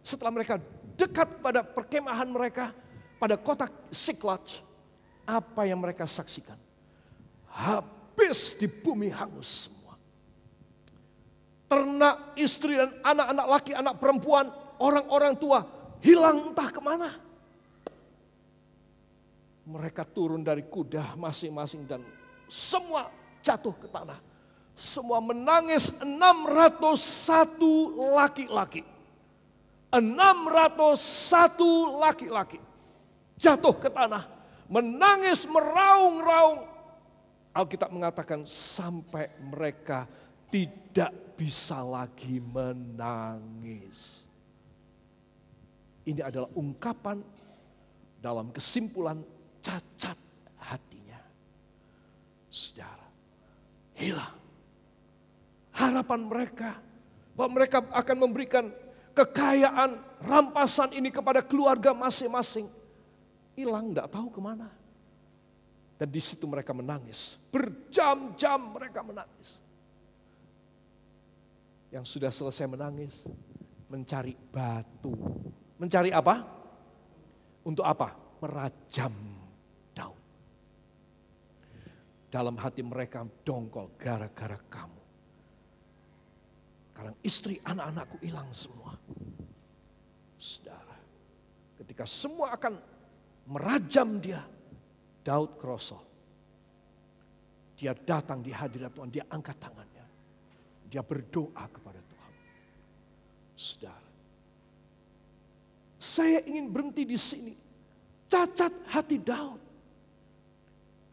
Setelah mereka dekat pada perkemahan mereka, pada kota Siklag, apa yang mereka saksikan? Habis di bumi hangus semua. Ternak, istri dan anak-anak laki, anak perempuan, orang-orang tua hilang entah kemana. Mereka turun dari kuda masing-masing dan semua jatuh ke tanah. Semua menangis, 601 laki-laki. 601 laki-laki jatuh ke tanah. Menangis, meraung-raung. Alkitab mengatakan sampai mereka tidak bisa lagi menangis. Ini adalah ungkapan dalam kesimpulan cacat hatinya. Saudara, hilang harapan mereka bahwa mereka akan memberikan kekayaan, rampasan ini kepada keluarga masing-masing. Hilang, tidak tahu kemana. Dan di situ mereka menangis. Berjam-jam mereka menangis. Yang sudah selesai menangis, mencari batu. Mencari apa? Untuk apa? Merajam Daud. Dalam hati mereka dongkol gara-gara kamu. Karena istri anak-anakku hilang semua. Saudara, ketika semua akan merajam dia, Daud kroso. Dia datang di hadirat Tuhan, dia angkat tangannya. Dia berdoa kepada Tuhan. Saudara, saya ingin berhenti di sini. Cacat hati Daud.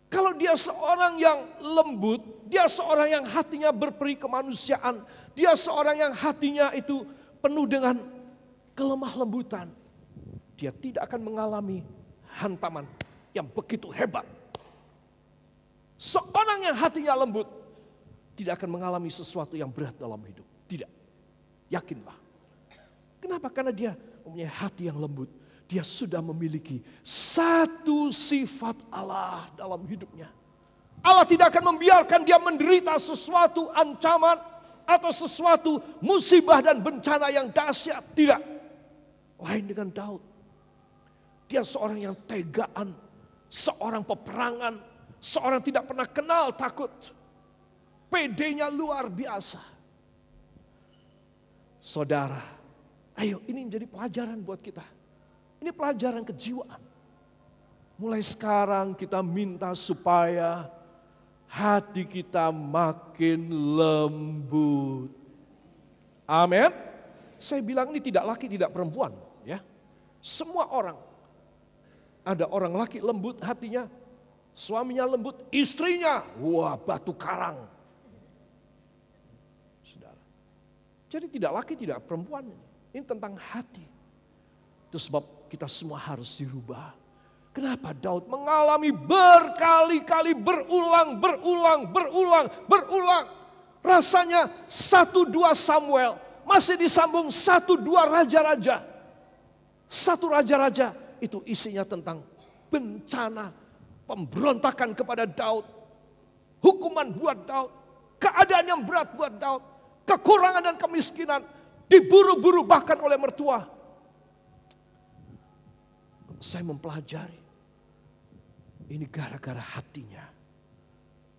Kalau dia seorang yang lembut, dia seorang yang hatinya berperi kemanusiaan, dia seorang yang hatinya itu penuh dengan kelemah lembutan, dia tidak akan mengalami hantaman yang begitu hebat. Seorang yang hatinya lembut tidak akan mengalami sesuatu yang berat dalam hidup. Tidak. Yakinlah. Kenapa? Karena dia mempunyai hati yang lembut. Dia sudah memiliki satu sifat Allah dalam hidupnya. Allah tidak akan membiarkan dia menderita sesuatu ancaman atau sesuatu musibah dan bencana yang dahsyat. Tidak. Lain dengan Daud. Dia seorang yang tegaan, seorang peperangan, seorang tidak pernah kenal takut. PD-nya luar biasa. Saudara, ayo ini menjadi pelajaran buat kita. Ini pelajaran kejiwaan. Mulai sekarang kita minta supaya hati kita makin lembut. Amin. Saya bilang ini tidak laki tidak perempuan, ya. Semua orang. Ada orang laki lembut hatinya, suaminya lembut, istrinya wah batu karang. Saudara. Jadi tidak laki tidak perempuan. Ini tentang hati. Itu sebab kita semua harus dirubah. Kenapa Daud mengalami berkali-kali berulang. Rasanya 1-2 Samuel masih disambung 1-2 raja-raja. 1 raja-raja itu isinya tentang bencana, pemberontakan kepada Daud, hukuman buat Daud, keadaan yang berat buat Daud, kekurangan dan kemiskinan, diburu-buru bahkan oleh mertua. Saya mempelajari, ini gara-gara hatinya.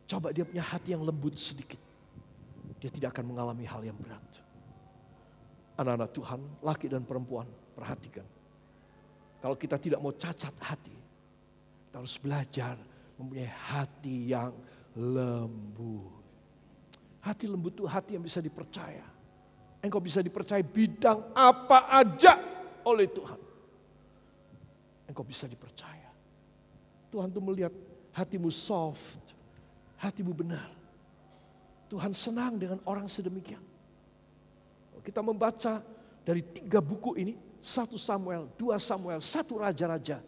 Coba dia punya hati yang lembut sedikit, dia tidak akan mengalami hal yang berat. Anak-anak Tuhan, laki dan perempuan, perhatikan. Kalau kita tidak mau cacat hati, kita harus belajar mempunyai hati yang lembut. Hati lembut itu hati yang bisa dipercaya. Engkau bisa dipercaya bidang apa aja oleh Tuhan. Engkau bisa dipercaya. Tuhan tuh melihat hatimu soft, hatimu benar. Tuhan senang dengan orang sedemikian. Kita membaca dari 3 buku ini, 1 Samuel, 2 Samuel, 1 Raja-Raja.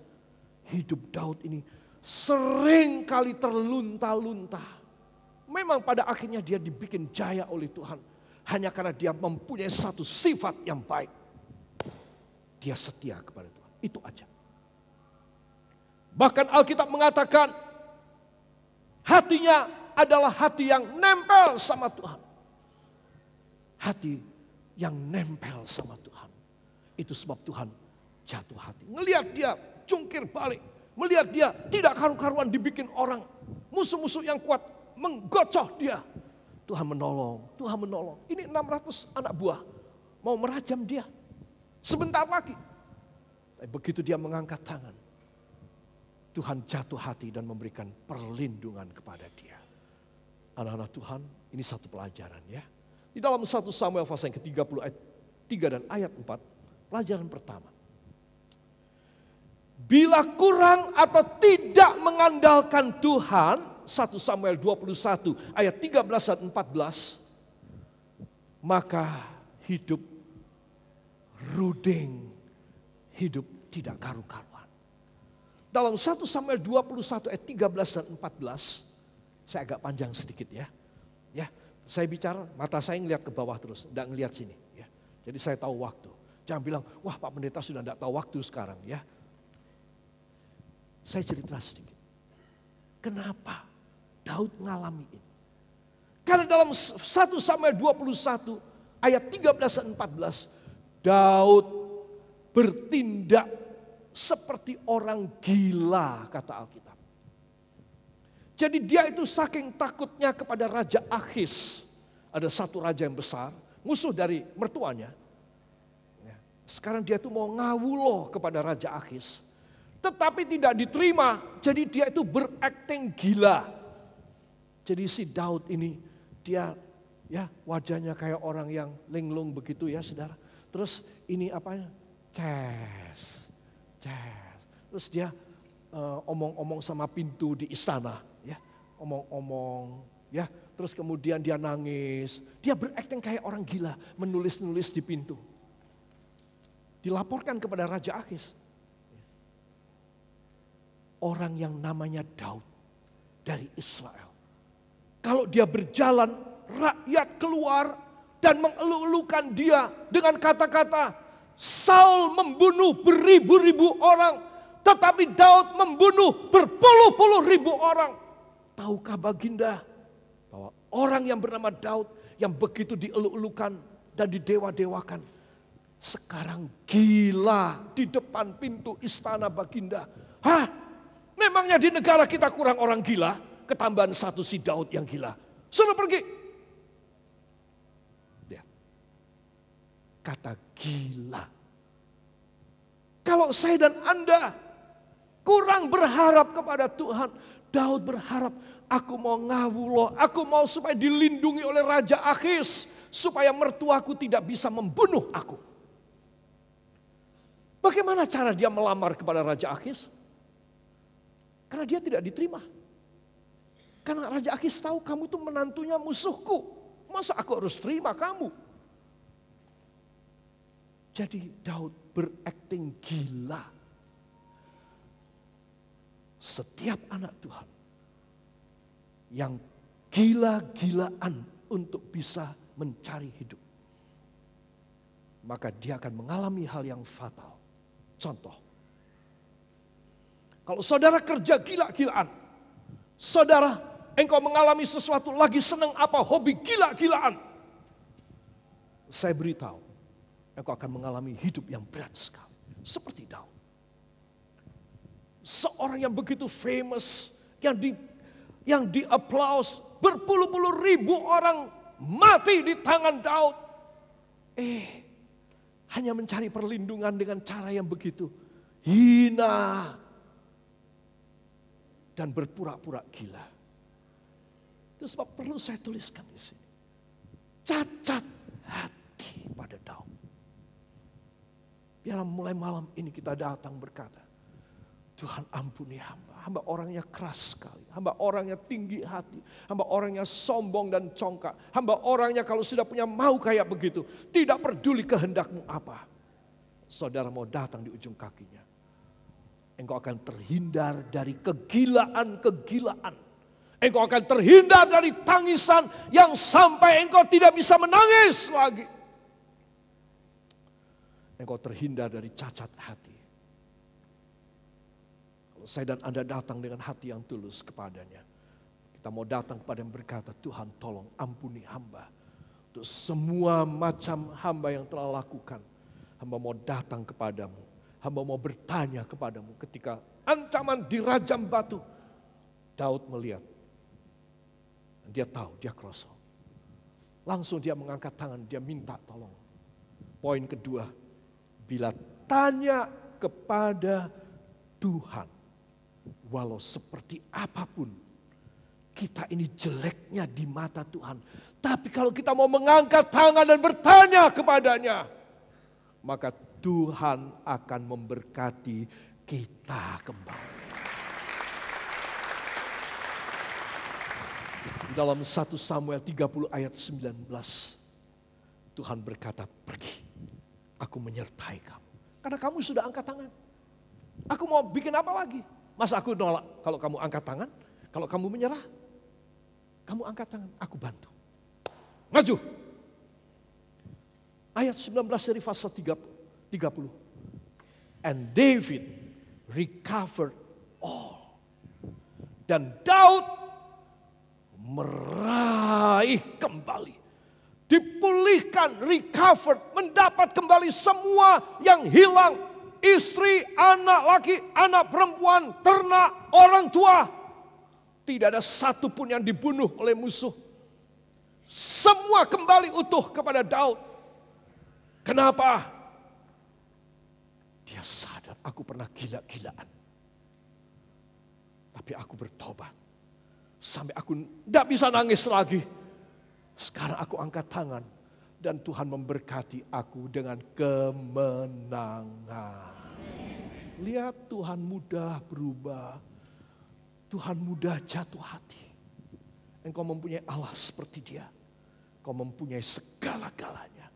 Hidup Daud ini sering kali terlunta-lunta. Memang pada akhirnya dia dibikin jaya oleh Tuhan. Hanya karena dia mempunyai satu sifat yang baik. Dia setia kepada Tuhan. Itu aja. Bahkan Alkitab mengatakan hatinya adalah hati yang nempel sama Tuhan. Hati yang nempel sama Tuhan. Itu sebab Tuhan jatuh hati. Ngelihat dia jungkir balik. Melihat dia tidak karu-karuan dibikin orang. Musuh-musuh yang kuat menggocoh dia. Tuhan menolong, Tuhan menolong. Ini 600 anak buah mau merajam dia. Sebentar lagi. Tapi begitu dia mengangkat tangan, Tuhan jatuh hati dan memberikan perlindungan kepada dia. Anak-anak Tuhan, ini satu pelajaran ya. Di dalam 1 Samuel pasal yang ke-30 ayat 3 dan ayat 4, pelajaran pertama. Bila kurang atau tidak mengandalkan Tuhan, 1 Samuel 21 ayat 13 dan 14, maka hidup ruding, hidup tidak karu-karuan. Dalam 1 Samuel 21 ayat 13 dan 14, saya agak panjang sedikit ya. Ya, saya bicara, mata saya ngelihat ke bawah terus, enggak ngelihat sini ya. Jadi saya tahu waktu. Jangan bilang, wah Pak Pendeta sudah enggak tahu waktu sekarang ya. Saya cerita sedikit. Kenapa Daud ngalami ini? Karena dalam 1 Samuel 21 ayat 13 dan 14, Daud bertindak seperti orang gila, kata Alkitab. Jadi dia itu saking takutnya kepada Raja Akhis. Ada satu raja yang besar, musuh dari mertuanya. Sekarang dia itu mau ngawulo kepada Raja Akhis. Tetapi tidak diterima, jadi dia itu berakting gila. Jadi si Daud ini, dia ya wajahnya kayak orang yang linglung begitu ya saudara. Terus ini apanya? Ces. Terus dia omong-omong sama pintu di istana, ya, omong-omong, ya. Terus kemudian dia nangis, dia berakting kayak orang gila, menulis-nulis di pintu. Dilaporkan kepada Raja Akhis. Orang yang namanya Daud dari Israel. Kalau dia berjalan, rakyat keluar dan mengeluh-elukan dia dengan kata-kata, Saul membunuh beribu-ribu orang, tetapi Daud membunuh berpuluh-puluh ribu orang. Tahukah Baginda bahwa orang yang bernama Daud yang begitu dielu-elukan dan didewa-dewakan, sekarang gila di depan pintu istana Baginda. Hah? Memangnya di negara kita kurang orang gila? Ketambahan satu si Daud yang gila. Suruh pergi. Lihat. Kata gila. Kalau saya dan Anda kurang berharap kepada Tuhan. Daud berharap, aku mau ngawulo, aku mau supaya dilindungi oleh Raja Akhis. Supaya mertuaku tidak bisa membunuh aku. Bagaimana cara dia melamar kepada Raja Akhis? Karena dia tidak diterima. Karena Raja Akhis tahu kamu itu menantunya musuhku. Masa aku harus terima kamu? Jadi Daud berakting gila. Setiap anak Tuhan yang gila-gilaan untuk bisa mencari hidup, maka dia akan mengalami hal yang fatal. Contoh, kalau saudara kerja gila-gilaan, saudara engkau mengalami sesuatu lagi senang apa, hobi gila-gilaan, saya beritahu, engkau akan mengalami hidup yang berat sekali. Seperti Daud. Seorang yang begitu famous, yang di-applause, berpuluh-puluh ribu orang mati di tangan Daud. Hanya mencari perlindungan dengan cara yang begitu hina dan berpura-pura gila. Itu sebab perlu saya tuliskan di sini. Cacat hati pada Daud. Biarlah mulai malam ini kita datang berkata, Tuhan ampuni hamba. Hamba orangnya keras sekali. Hamba orangnya tinggi hati. Hamba orangnya sombong dan congkak. Hamba orangnya kalau sudah punya mau kayak begitu. Tidak peduli kehendakmu apa. Saudara mau datang di ujung kakinya. Engkau akan terhindar dari kegilaan-kegilaan. Engkau akan terhindar dari tangisan yang sampai engkau tidak bisa menangis lagi. Engkau terhindar dari cacat hati. Kalau saya dan Anda datang dengan hati yang tulus kepadanya, kita mau datang kepada yang berkata, Tuhan tolong ampuni hamba. Untuk semua macam hamba yang telah lakukan. Hamba mau datang kepadamu. Hamba mau bertanya kepadamu ketika ancaman dirajam batu. Daud melihat. Dia tahu dia kroso. Langsung dia mengangkat tangan, dia minta tolong. Poin kedua, bila tanya kepada Tuhan, walau seperti apapun kita ini jeleknya di mata Tuhan. Tapi kalau kita mau mengangkat tangan dan bertanya kepadanya, maka Tuhan akan memberkati kita kembali. Di dalam 1 Samuel 30 ayat 19, Tuhan berkata, pergi, aku menyertai kamu. Karena kamu sudah angkat tangan. Aku mau bikin apa lagi? Masa aku nolak kalau kamu angkat tangan? Kalau kamu menyerah, kamu angkat tangan, aku bantu. Maju. Ayat 19 dari pasal 30. And David recovered all. Dan Daud meraih kembali. Dipulihkan, recovered, mendapat kembali semua yang hilang. Istri, anak laki, anak perempuan, ternak, orang tua. Tidak ada satupun yang dibunuh oleh musuh. Semua kembali utuh kepada Daud. Kenapa? Dia sadar, aku pernah gila-gilaan. Tapi aku bertobat. Sampai aku tidak bisa nangis lagi. Sekarang aku angkat tangan. Dan Tuhan memberkati aku dengan kemenangan. Lihat, Tuhan mudah berubah. Tuhan mudah jatuh hati. Engkau mempunyai Allah seperti Dia. Kau mempunyai segala-galanya.